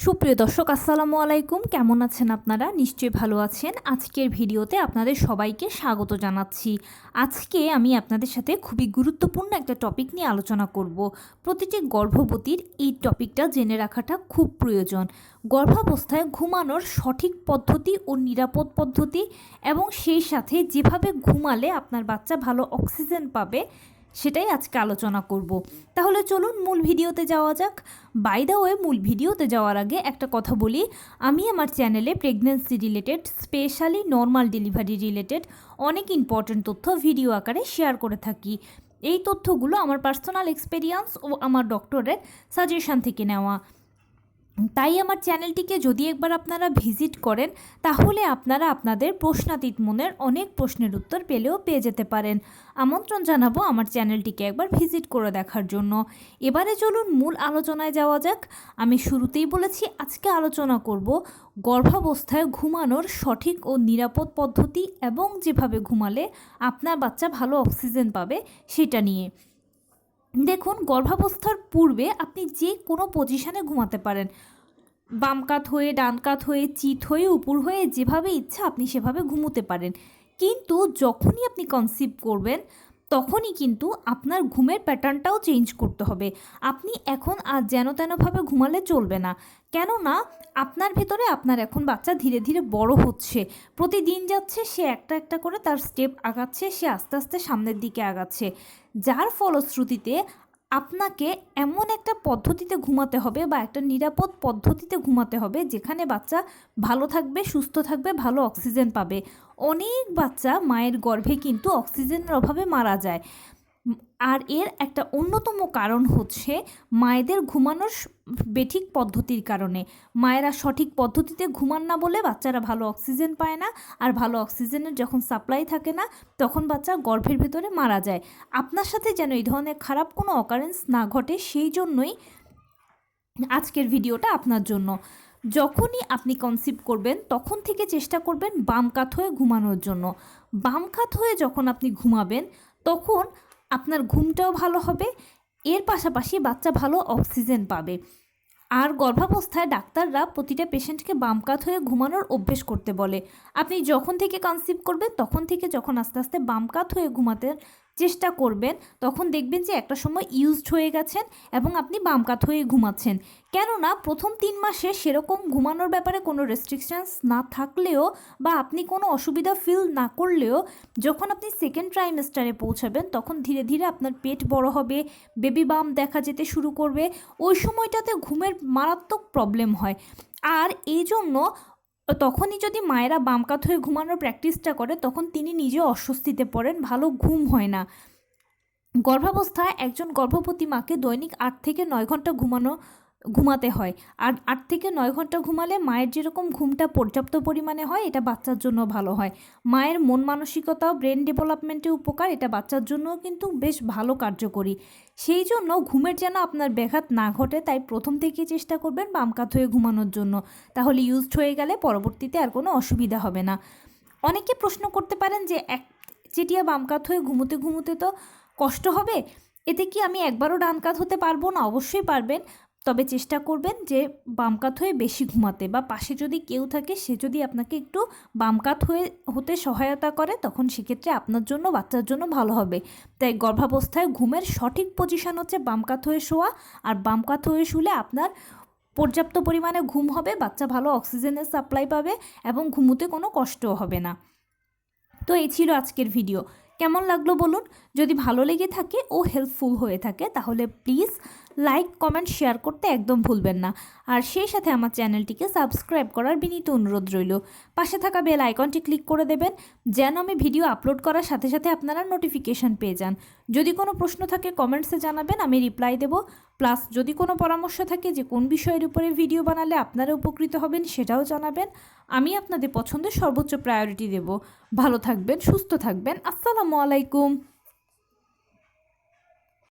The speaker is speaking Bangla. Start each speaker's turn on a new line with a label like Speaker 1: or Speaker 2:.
Speaker 1: সুপ্রিয় দর্শক আসসালামু আলাইকুম, কেমন আছেন আপনারা? নিশ্চয়ই ভালো আছেন। আজকের ভিডিওতে আপনাদের সবাইকে স্বাগত জানাচ্ছি। আজকে আমি আপনাদের সাথে খুবই গুরুত্বপূর্ণ একটা টপিক নিয়ে আলোচনা করব। প্রতিটি গর্ভবতীর এই টপিকটা জেনে রাখাটা খুব প্রয়োজন। গর্ভাবস্থায় ঘুমানোর সঠিক পদ্ধতি ও নিরাপদ পদ্ধতি এবং সেই সাথে যেভাবে ঘুমালে আপনার বাচ্চা ভালো অক্সিজেন পাবে সেটাই আজকে আলোচনা করব। তাহলে চলুন মূল ভিডিওতে যাওয়া যাক। বাই দ্য ওয়ে, মূল ভিডিওতে যাওয়ার আগে একটা কথা বলি, আমি আমার চ্যানেলে pregnancy related, specially normal delivery related অনেক ইম্পর্ট্যান্ট তথ্য ভিডিও আকারে শেয়ার করে থাকি। এই তথ্যগুলো আমার পার্সোনাল এক্সপেরিয়েন্স ও আমার ডক্টরের সাজেশন থেকে নেওয়া। তাই আমার চ্যানেলটিকে যদি একবার আপনারা ভিজিট করেন তাহলে আপনারা আপনাদের প্রশ্নাতীত মনের অনেক প্রশ্নের উত্তর পেয়ে যেতে পারেন। আমন্ত্রণ জানাবো আমার চ্যানেলটিকে একবার ভিজিট করে দেখার জন্য। এবারে চলুন মূল আলোচনায় যাওয়া যাক। আমি শুরুতেই বলেছি আজকে আলোচনা করব গর্ভাবস্থায় ঘুমানোর সঠিক ও নিরাপদ পদ্ধতি এবং যেভাবে ঘুমালে আপনার বাচ্চা ভালো অক্সিজেন পাবে সেটা নিয়ে। দেখুন, গর্ভাবস্থার পূর্বে আপনি যে কোনো পজিশানে ঘুমাতে পারেন, বাম কাত হয়ে, ডান কাত হয়ে, চিত হয়ে, উপর হয়ে, যেভাবে ইচ্ছা আপনি সেভাবে ঘুমোতে পারেন। কিন্তু যখনই আপনি কনসিভ করবেন তখনই কিন্তু আপনার ঘুমের প্যাটার্নটাও চেঞ্জ করতে হবে। আপনি এখন আর যেন তেনভাবে ঘুমালে চলবে না, কেননা আপনার ভেতরে আপনার এখন বাচ্চা ধীরে ধীরে বড় হচ্ছে, প্রতিদিন যাচ্ছে, সে একটা একটা করে তার স্টেপ আগাচ্ছে, সে আস্তে আস্তে সামনের দিকে আগাচ্ছে। যার ফলশ্রুতিতে আপনাকে এমন একটা পদ্ধতিতে ঘুমাতে হবে বা একটা নিরাপদ পদ্ধতিতে ঘুমাতে হবে যেখানে বাচ্চা ভালো থাকবে, সুস্থ থাকবে, ভালো অক্সিজেন পাবে। অনেক বাচ্চা মায়ের গর্ভে কিন্তু অক্সিজেনের অভাবে মারা যায়। আর এর একটা অন্যতম কারণ হচ্ছে মায়েদের ঘুমানোর বেঠিক পদ্ধতির কারণে। মায়েরা সঠিক পদ্ধতিতে ঘুমান না বলে বাচ্চারা ভালো অক্সিজেন পায় না, আর ভালো অক্সিজেনের যখন সাপ্লাই থাকে না তখন বাচ্চা গর্ভের ভেতরে মারা যায়। আপনার সাথে যেন এই ধরনের খারাপ কোনো অকারেন্স না ঘটে সেই জন্যই আজকের ভিডিওটা আপনার জন্য। যখনই আপনি কনসিভ করবেন তখন থেকে চেষ্টা করবেন বাম কাত হয়ে ঘুমানোর জন্য। বাম কাত হয়ে যখন আপনি ঘুমাবেন তখন আপনার ঘুমটাও ভালো হবে, এর পাশাপাশি বাচ্চা ভালো অক্সিজেন পাবে। আর গর্ভাবস্থায় ডাক্তাররা প্রতিটা পেশেন্টকে বাম কাত হয়ে ঘুমানোর অভ্যেস করতে বলে। আপনি যখন থেকে কনসিভ করবেন তখন থেকে যখন আস্তে আস্তে বাম কাত হয়ে ঘুমাতে চেষ্টা করবেন তখন দেখবেন যে একটা সময় ইউজড হয়ে গেছেন এবং আপনি বাম কাত হয়ে ঘুমাচ্ছেন। কেননা প্রথম 3 মাসে সেরকম ঘুমানোর ব্যাপারে কোনো রেস্ট্রিকশনস না থাকলেও বা আপনি কোনো অসুবিধা ফিল না করলেও যখন আপনি সেকেন্ড ট্রাইমেস্টারে পৌঁছাবেন তখন ধীরে ধীরে আপনার পেট বড় হবে, বেবি বাম দেখা যেতে শুরু করবে। ওই সময়টাতে ঘুমের মারাত্মক প্রবলেম হয়। আর এই জন্য তখনই যদি মায়েরা বাম কাত হয়ে ঘুমানোর প্র্যাকটিসটা করে তখন তিনি নিজেও অস্বস্তিতে পড়েন, ভালো ঘুম হয় না। গর্ভাবস্থায় একজন গর্ভবতী মাকে দৈনিক 8 থেকে 9 ঘন্টা ঘুমাতে হয়। আর 8 থেকে 9 ঘন্টা ঘুমালে মায়ের যেরকম ঘুমটা পর্যাপ্ত পরিমাণে হয় এটা বাচ্চার জন্য ভালো হয়। মায়ের মন মানসিকতা, ব্রেন ডেভেলপমেন্টে উপকার, এটা বাচ্চার জন্যও কিন্তু বেশ ভালো কার্যকরী। সেই জন্য ঘুমের যেন আপনার ব্যাঘাত না ঘটে তাই প্রথম থেকেই চেষ্টা করবেন বাম কাত হয়ে ঘুমানোর জন্য। তাহলে ইউজড হয়ে গেলে পরবর্তীতে আর কোনো অসুবিধা হবে না। অনেকে প্রশ্ন করতে পারেন যে চেটিয়া বাম কাত হয়ে ঘুমোতে ঘুমোতে তো কষ্ট হবে, এতে কি আমি একবারও ডান কাত হতে পারবো না? অবশ্যই পারবেন, তবে চেষ্টা করবেন যে বাম কাত হয়ে বেশি ঘুমাতে, বা পাশে যদি কেউ থাকে সে যদি আপনাকে একটু বাম কাত হতে সহায়তা করে তখন সেক্ষেত্রে আপনার জন্য, বাচ্চার জন্য ভালো হবে। তাই গর্ভাবস্থায় ঘুমের সঠিক পজিশন হচ্ছে বাম কাত হয়ে শোয়া। আর বাম কাত হয়ে শুলে আপনার পর্যাপ্ত পরিমাণে ঘুম হবে, বাচ্চা ভালো অক্সিজেনের সাপ্লাই পাবে এবং ঘুমোতে কোনো কষ্টও হবে না। তো এই ছিল আজকের ভিডিও। কেমন লাগলো বলুন? যদি ভালো লেগে থাকে ও হেল্পফুল হয়ে থাকে তাহলে প্লিজ লাইক, কমেন্ট, শেয়ার করতে একদম ভুলবেন না। আর সেই সাথে আমার চ্যানেলটিকে সাবস্ক্রাইব করার বিনীত অনুরোধ রইল। পাশে থাকা বেল আইকনটি ক্লিক করে দেবেন যেন আমি ভিডিও আপলোড করার সাথে সাথে আপনারা নোটিফিকেশান পেয়ে যান। যদি কোনো প্রশ্ন থাকে কমেন্টসে জানাবেন, আমি রিপ্লাই দেব। প্লাস যদি কোনো পরামর্শ থাকে যে কোন বিষয়ের উপরে ভিডিও বানালে আপনারা উপকৃত হবেন সেটাও জানাবেন। আমি আপনাদের পছন্দের সর্বোচ্চ প্রায়োরিটি দেব। ভালো থাকবেন, সুস্থ থাকবেন। আসসালামু আলাইকুম।